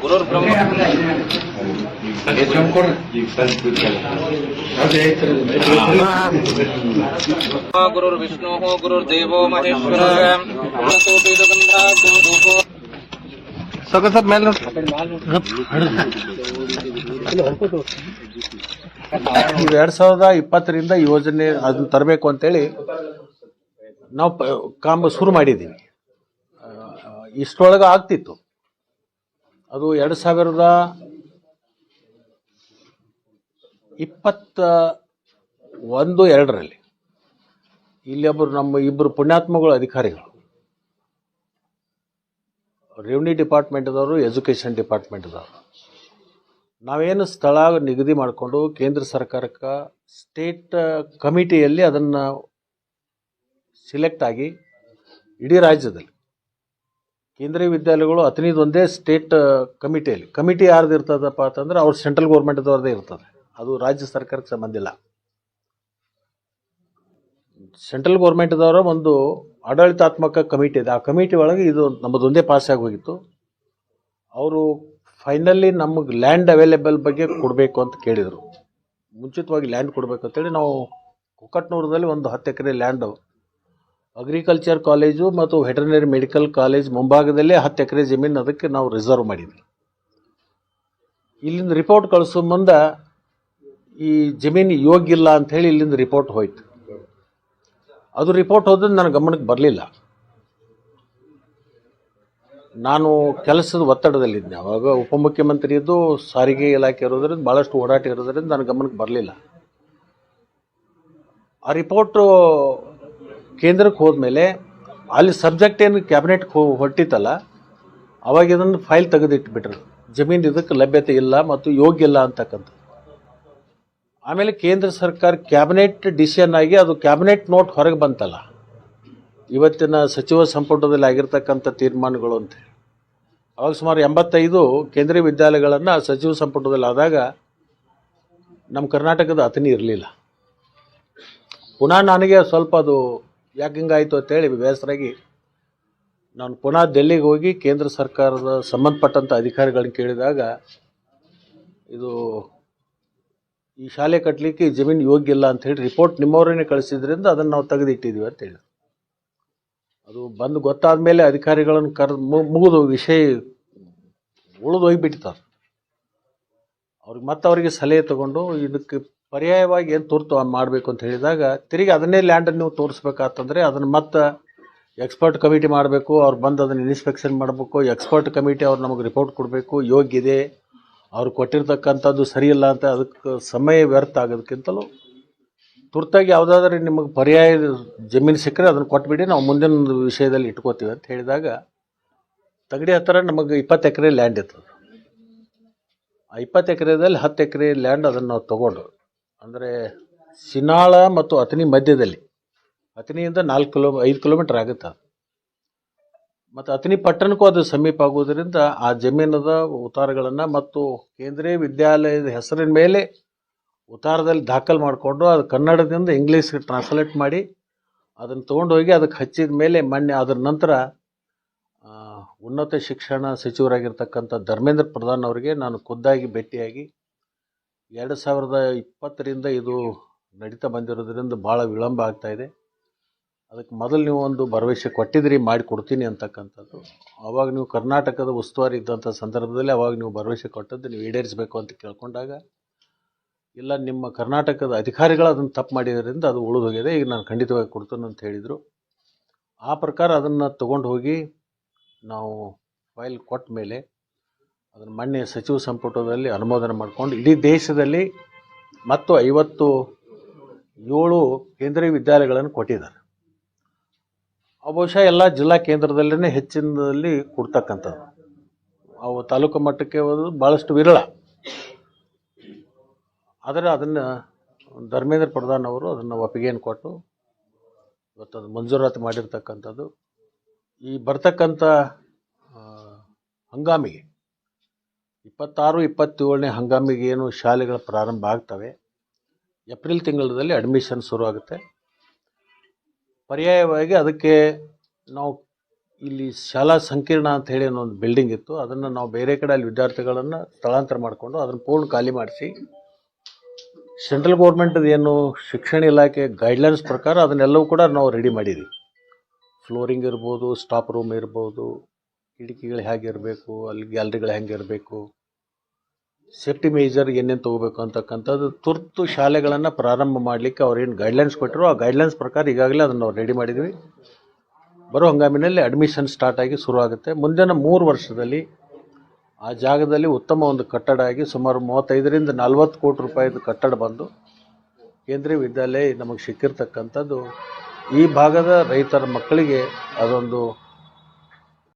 ಗುರುರ್ ಬ್ರಹ್ಮ ಗುರುರ್ ವಿಷ್ಣು ಗುರುರ್ದೇವೋ ಮಹೇಶ್ವರ ಸ್ವಲ್ಪ ಮೇಲೆ 2020 ಯೋಜನೆ ಅದನ್ನ ತರಬೇಕು ಅಂತೇಳಿ ನಾವು ಕಾಮ ಶುರು ಮಾಡಿದ್ದೀವಿ. ಇಷ್ಟರೊಳಗೆ ಆಗ್ತಿತ್ತು. ಅದು 2021-2ರಲ್ಲಿ ಇಲ್ಲಿ ನಮ್ಮ ಇಬ್ಬರು ಪುಣ್ಯಾತ್ಮಗಳು ಅಧಿಕಾರಿಗಳು, ರೆವಿನ್ಯೂ ಡಿಪಾರ್ಟ್ಮೆಂಟ್ದವರು, ಎಜುಕೇಷನ್ ಡಿಪಾರ್ಟ್ಮೆಂಟ್ದವರು, ನಾವೇನು ಸ್ಥಳ ನಿಗದಿ ಮಾಡಿಕೊಂಡು ಕೇಂದ್ರ ಸರ್ಕಾರಕ್ಕೆ ಸ್ಟೇಟ್ ಕಮಿಟಿಯಲ್ಲಿ ಅದನ್ನು ಸಿಲೆಕ್ಟ್ ಆಗಿ ಇಡೀ ರಾಜ್ಯದಲ್ಲಿ ಕೇಂದ್ರೀಯ ವಿದ್ಯಾಲಯಗಳು ಅಥಣಿದೊಂದೇ ಸ್ಟೇಟ್ ಕಮಿಟಿಯಲ್ಲಿ. ಕಮಿಟಿ ಯಾರ್ದು ಇರ್ತದಪ್ಪ ಅಂತಂದ್ರೆ ಅವ್ರು ಸೆಂಟ್ರಲ್ ಗೌರ್ಮೆಂಟ್ದವ್ರದ್ದೇ ಇರ್ತದೆ, ಅದು ರಾಜ್ಯ ಸರ್ಕಾರಕ್ಕೆ ಸಂಬಂಧ ಇಲ್ಲ. ಸೆಂಟ್ರಲ್ ಗೌರ್ಮೆಂಟ್ದವರ ಒಂದು ಆಡಳಿತಾತ್ಮಕ ಕಮಿಟಿ ಇದೆ. ಆ ಕಮಿಟಿ ಒಳಗೆ ಇದು ನಮ್ಮದೊಂದೇ ಪಾಸ್ ಆಗಿ ಹೋಗಿತ್ತು. ಅವರು ಫೈನಲಿ ನಮಗೆ ಲ್ಯಾಂಡ್ ಅವೈಲೇಬಲ್ ಬಗ್ಗೆ ಕೊಡಬೇಕು ಅಂತ ಕೇಳಿದರು. ಮುಂಚಿತವಾಗಿ ಲ್ಯಾಂಡ್ ಕೊಡಬೇಕು ಅಂತೇಳಿ ನಾವು ಕುಕ್ಕಟ್ನೂರದಲ್ಲಿ ಒಂದು 10 ಎಕರೆ ಲ್ಯಾಂಡು ಅಗ್ರಿಕಲ್ಚರ್ ಕಾಲೇಜು ಮತ್ತು ವೆಟರ್ನರಿ ಮೆಡಿಕಲ್ ಕಾಲೇಜ್ ಮುಂಭಾಗದಲ್ಲೇ 10 ಎಕರೆ ಜಮೀನು ಅದಕ್ಕೆ ನಾವು ರಿಸರ್ವ್ ಮಾಡಿದ್ವಿ. ಇಲ್ಲಿಂದ ರಿಪೋರ್ಟ್ ಕಳಿಸೋ ಮುಂದೆ ಈ ಜಮೀನು ಯೋಗ್ಯ ಇಲ್ಲ ಅಂಥೇಳಿ ಇಲ್ಲಿಂದ ರಿಪೋರ್ಟ್ ಹೋಯ್ತು. ಅದು ರಿಪೋರ್ಟ್ ಹೋದ್ರೆ ನನ್ನ ಗಮನಕ್ಕೆ ಬರಲಿಲ್ಲ. ನಾನು ಕೆಲಸದ ಒತ್ತಡದಲ್ಲಿದ್ದೆ. ಅವಾಗ ಉಪಮುಖ್ಯಮಂತ್ರಿ ಇದ್ದು ಸಾರಿಗೆ ಇಲಾಖೆ ಇರೋದ್ರಿಂದ ಭಾಳಷ್ಟು ಓಡಾಟ ಇರೋದ್ರಿಂದ ನನ್ನ ಗಮನಕ್ಕೆ ಬರಲಿಲ್ಲ. ಆ ರಿಪೋರ್ಟು ಕೇಂದ್ರಕ್ಕೆ ಹೋದ್ಮೇಲೆ ಅಲ್ಲಿ ಸಬ್ಜೆಕ್ಟ್ ಏನು ಕ್ಯಾಬಿನೆಟ್ಗೆ ಹೊಟ್ಟಿತ್ತಲ್ಲ, ಅವಾಗ ಇದನ್ನು ಫೈಲ್ ತೆಗೆದಿಟ್ಬಿಟ್ರು. ಜಮೀನು ಇದಕ್ಕೆ ಲಭ್ಯತೆ ಇಲ್ಲ ಮತ್ತು ಯೋಗ್ಯ ಇಲ್ಲ ಅಂತಕ್ಕಂಥ. ಆಮೇಲೆ ಕೇಂದ್ರ ಸರ್ಕಾರ ಕ್ಯಾಬಿನೆಟ್ ಡಿಸಿಷನ್ ಆಗಿ ಅದು ಕ್ಯಾಬಿನೆಟ್ ನೋಟ್ ಹೊರಗೆ ಬಂತಲ್ಲ, ಇವತ್ತಿನ ಸಚಿವ ಸಂಪುಟದಲ್ಲಿ ಆಗಿರ್ತಕ್ಕಂಥ ತೀರ್ಮಾನಗಳು ಅಂತ. ಅವಾಗ ಸುಮಾರು 85 ಕೇಂದ್ರೀಯ ವಿದ್ಯಾಲಯಗಳನ್ನು ಸಚಿವ ಸಂಪುಟದಲ್ಲಿ ಆದಾಗ ನಮ್ಮ ಕರ್ನಾಟಕದ ಅಥಣಿ ಇರಲಿಲ್ಲ. ಪುನಃ ನನಗೆ ಸ್ವಲ್ಪ ಅದು ಯಾಕೆ ಹಿಂಗಾಯಿತು ಅಂತೇಳಿ ಬೇಸರಾಗಿ ನಾನು ಪುನಃ ಡೆಲ್ಲಿಗೆ ಹೋಗಿ ಕೇಂದ್ರ ಸರ್ಕಾರದ ಸಂಬಂಧಪಟ್ಟಂಥ ಅಧಿಕಾರಿಗಳನ್ನ ಕೇಳಿದಾಗ, ಇದು ಈ ಶಾಲೆ ಕಟ್ಟಲಿಕ್ಕೆ ಜಮೀನು ಯೋಗ್ಯ ಇಲ್ಲ ಅಂಥೇಳಿ ರಿಪೋರ್ಟ್ ನಿಮ್ಮವರನ್ನೇ ಕಳಿಸಿದ್ರಿಂದ ಅದನ್ನು ನಾವು ತೆಗೆದಿಟ್ಟಿದ್ದೀವಿ ಅಂತ ಹೇಳಿದ್ರು. ಅದು ಬಂದು ಗೊತ್ತಾದ ಮೇಲೆ ಅಧಿಕಾರಿಗಳನ್ನು ಮುಗಿದು ವಿಷಯ ಉಳಿದು ಹೋಗಿಬಿಟ್ಟಿದ್ದಾರೆ. ಅವ್ರಿಗೆ ಸಲಹೆ ತಗೊಂಡು ಇದಕ್ಕೆ ಪರ್ಯಾಯವಾಗಿ ಏನು ತುರ್ತು ಮಾಡಬೇಕು ಅಂತ ಹೇಳಿದಾಗ, ತಿರುಗಿ ಅದನ್ನೇ ಲ್ಯಾಂಡನ್ನು ನೀವು ತೋರಿಸ್ಬೇಕಾತಂದರೆ ಅದನ್ನು ಮತ್ತೆ ಎಕ್ಸ್ಪರ್ಟ್ ಕಮಿಟಿ ಮಾಡಬೇಕು. ಅವ್ರು ಬಂದು ಅದನ್ನು ಇನ್ಸ್ಪೆಕ್ಷನ್ ಮಾಡಬೇಕು. ಎಕ್ಸ್ಪರ್ಟ್ ಕಮಿಟಿ ಅವ್ರು ನಮಗೆ ರಿಪೋರ್ಟ್ ಕೊಡಬೇಕು, ಯೋಗ್ಯ ಇದೆ, ಅವ್ರು ಕೊಟ್ಟಿರ್ತಕ್ಕಂಥದ್ದು ಸರಿಯಿಲ್ಲ ಅಂತ. ಅದಕ್ಕೆ ಸಮಯ ವ್ಯರ್ಥ ಆಗೋದಕ್ಕಿಂತಲೂ ತುರ್ತಾಗಿ ಯಾವುದಾದ್ರೂ ನಿಮಗೆ ಪರ್ಯಾಯ ಜಮೀನು ಸಿಕ್ಕರೆ ಅದನ್ನು ಕೊಟ್ಬಿಡಿ, ನಾವು ಮುಂದಿನ ವಿಷಯದಲ್ಲಿ ಇಟ್ಕೋತೀವಿ ಅಂತ ಹೇಳಿದಾಗ, ತಗಡಿ ಹತ್ತಿರ ನಮಗೆ 20 ಎಕರೆ ಲ್ಯಾಂಡ್ ಇರ್ತದೆ. ಆ 20 ಎಕರೆದಲ್ಲಿ 10 ಎಕರೆ ಲ್ಯಾಂಡ್ ಅದನ್ನು ನಾವು ತೊಗೊಂಡು, ಅಂದರೆ ಸಿನಾಳ ಮತ್ತು ಅಥಣಿ ಮಧ್ಯದಲ್ಲಿ, ಅಥಣಿಯಿಂದ 5 ಕಿಲೋಮೀಟರ್ ಆಗುತ್ತೆ. ಮತ್ತು ಅಥಣಿ ಪಟ್ಟಣಕ್ಕೂ ಅದು ಸಮೀಪ ಆಗುವುದರಿಂದ ಆ ಜಮೀನದ ಉತ್ತಾರಗಳನ್ನು ಮತ್ತು ಕೇಂದ್ರೀಯ ವಿದ್ಯಾಲಯದ ಹೆಸರಿನ ಮೇಲೆ ಉತ್ತಾರದಲ್ಲಿ ದಾಖಲು ಮಾಡಿಕೊಂಡು ಅದು ಕನ್ನಡದಿಂದ ಇಂಗ್ಲೀಷ್ಗೆ ಟ್ರಾನ್ಸ್ಲೇಟ್ ಮಾಡಿ ಅದನ್ನು ತೊಗೊಂಡೋಗಿ ಅದಕ್ಕೆ ಹಚ್ಚಿದ ಮೇಲೆ ಮೊನ್ನೆ ಅದರ ನಂತರ ಉನ್ನತ ಶಿಕ್ಷಣ ಸಚಿವರಾಗಿರ್ತಕ್ಕಂಥ ಧರ್ಮೇಂದ್ರ ಪ್ರಧಾನ್ ಅವರಿಗೆ ನಾನು ಖುದ್ದಾಗಿ ಭೇಟಿಯಾಗಿ 2020ರಿಂದ ಇದು ನಡೀತಾ ಬಂದಿರೋದ್ರಿಂದ ಭಾಳ ವಿಳಂಬ ಆಗ್ತಾಯಿದೆ, ಅದಕ್ಕೆ ಮೊದಲು ನೀವು ಒಂದು ಭರವಸೆ ಕೊಟ್ಟಿದ್ರಿ ಮಾಡಿ ಕೊಡ್ತೀನಿ ಅಂತಕ್ಕಂಥದ್ದು. ಆವಾಗ ನೀವು ಕರ್ನಾಟಕದ ಉಸ್ತುವಾರಿ ಇದ್ದಂಥ ಸಂದರ್ಭದಲ್ಲಿ ಅವಾಗ ನೀವು ಭರವಸೆ ಕೊಟ್ಟದ್ದು ನೀವು ಈಡೇರಿಸಬೇಕು ಅಂತ ಕೇಳ್ಕೊಂಡಾಗ, ಇಲ್ಲ ನಿಮ್ಮ ಕರ್ನಾಟಕದ ಅಧಿಕಾರಿಗಳು ಅದನ್ನು ತಪ್ಪು ಮಾಡಿದ್ರಿಂದ ಅದು ಉಳಿದು ಹೋಗಿದೆ, ಈಗ ನಾನು ಖಂಡಿತವಾಗಿ ಕೊಡ್ತೀನಿ ಅಂತ ಹೇಳಿದರು. ಆ ಪ್ರಕಾರ ಅದನ್ನು ತೊಗೊಂಡು ಹೋಗಿ ನಾವು ಫೈಲ್ ಕೊಟ್ಟ ಮೇಲೆ ಅದನ್ನು ಮೊನ್ನೆ ಸಚಿವ ಸಂಪುಟದಲ್ಲಿ ಅನುಮೋದನೆ ಮಾಡಿಕೊಂಡು ಇಡೀ ದೇಶದಲ್ಲಿ ಮತ್ತು 57 ಕೇಂದ್ರೀಯ ವಿದ್ಯಾಲಯಗಳನ್ನು ಕೊಟ್ಟಿದ್ದಾರೆ. ಬಹುಶಃ ಎಲ್ಲ ಜಿಲ್ಲಾ ಕೇಂದ್ರದಲ್ಲೇ ಹೆಚ್ಚಿನದಲ್ಲಿ ಕೊಡ್ತಕ್ಕಂಥದ್ದು. ಅವು ತಾಲೂಕು ಮಟ್ಟಕ್ಕೆ ಭಾಳಷ್ಟು ವಿರಳ. ಆದರೆ ಅದನ್ನು ಧರ್ಮೇಂದ್ರ ಪ್ರಧಾನ್ ಅವರು ಅದನ್ನು ಒಪ್ಪಿಗೆಯನ್ನು ಕೊಟ್ಟು ಇವತ್ತು ಅದು ಮಂಜೂರಾತಿ ಮಾಡಿರ್ತಕ್ಕಂಥದ್ದು. ಈ ಬರ್ತಕ್ಕಂಥ ಹಂಗಾಮಿಗೆ 26-27ನೇ ಹಂಗಾಮಿಗೆ ಏನು ಶಾಲೆಗಳ ಪ್ರಾರಂಭ ಆಗ್ತವೆ, ಏಪ್ರಿಲ್ ತಿಂಗಳಲ್ಲಿ ಅಡ್ಮಿಷನ್ ಶುರು ಆಗುತ್ತೆ. ಪರ್ಯಾಯವಾಗಿ ಅದಕ್ಕೆ ನಾವು ಇಲ್ಲಿ ಶಾಲಾ ಸಂಕೀರ್ಣ ಅಂತ ಹೇಳಿ ಒಂದು ಬಿಲ್ಡಿಂಗ್ ಇತ್ತು, ಅದನ್ನು ನಾವು ಬೇರೆ ಕಡೆ ಅಲ್ಲಿ ವಿದ್ಯಾರ್ಥಿಗಳನ್ನು ಸ್ಥಳಾಂತರ ಮಾಡಿಕೊಂಡು ಅದನ್ನು ಪೂರ್ಣ ಖಾಲಿ ಮಾಡಿಸಿ ಸೆಂಟ್ರಲ್ ಗೌರ್ಮೆಂಟದ ಏನು ಶಿಕ್ಷಣ ಇಲಾಖೆ ಗೈಡ್ಲೈನ್ಸ್ ಪ್ರಕಾರ ಅದನ್ನೆಲ್ಲವೂ ಕೂಡ ನಾವು ರೆಡಿ ಮಾಡಿದ್ದೀವಿ. ಫ್ಲೋರಿಂಗ್ ಇರ್ಬೋದು, ಸ್ಟಾಫ್ ರೂಮ್ ಇರ್ಬೋದು, ಕಿಟಕಿಗಳು ಹೇಗಿರಬೇಕು, ಅಲ್ಲಿ ಗ್ಯಾಲರಿಗಳು ಹೆಂಗಿರಬೇಕು, ಸೇಫ್ಟಿ ಮೇಜರ್ ಏನೇನು ತೊಗೋಬೇಕು ಅಂತಕ್ಕಂಥದ್ದು ತುರ್ತು ಶಾಲೆಗಳನ್ನು ಪ್ರಾರಂಭ ಮಾಡಲಿಕ್ಕೆ ಅವ್ರು ಏನು ಗೈಡ್ಲೈನ್ಸ್ ಕೊಟ್ಟರು ಆ ಗೈಡ್ಲೈನ್ಸ್ ಪ್ರಕಾರ ಈಗಾಗಲೇ ಅದನ್ನು ನಾವು ರೆಡಿ ಮಾಡಿದ್ವಿ. ಬರೋ ಹಂಗಾಮಿನಲ್ಲಿ ಅಡ್ಮಿಷನ್ ಸ್ಟಾರ್ಟ್ ಆಗಿ ಶುರು ಆಗುತ್ತೆ. ಮುಂದಿನ 3 ವರ್ಷದಲ್ಲಿ ಆ ಜಾಗದಲ್ಲಿ ಉತ್ತಮ ಒಂದು ಕಟ್ಟಡ ಆಗಿ ಸುಮಾರು 35ರಿಂದ 40 ಕೋಟಿ ರೂಪಾಯಿದು ಕಟ್ಟಡ ಬಂದು ಕೇಂದ್ರೀಯ ವಿದ್ಯಾಲಯ ನಮಗೆ ಸಿಕ್ಕಿರ್ತಕ್ಕಂಥದ್ದು ಈ ಭಾಗದ ರೈತರ ಮಕ್ಕಳಿಗೆ ಅದೊಂದು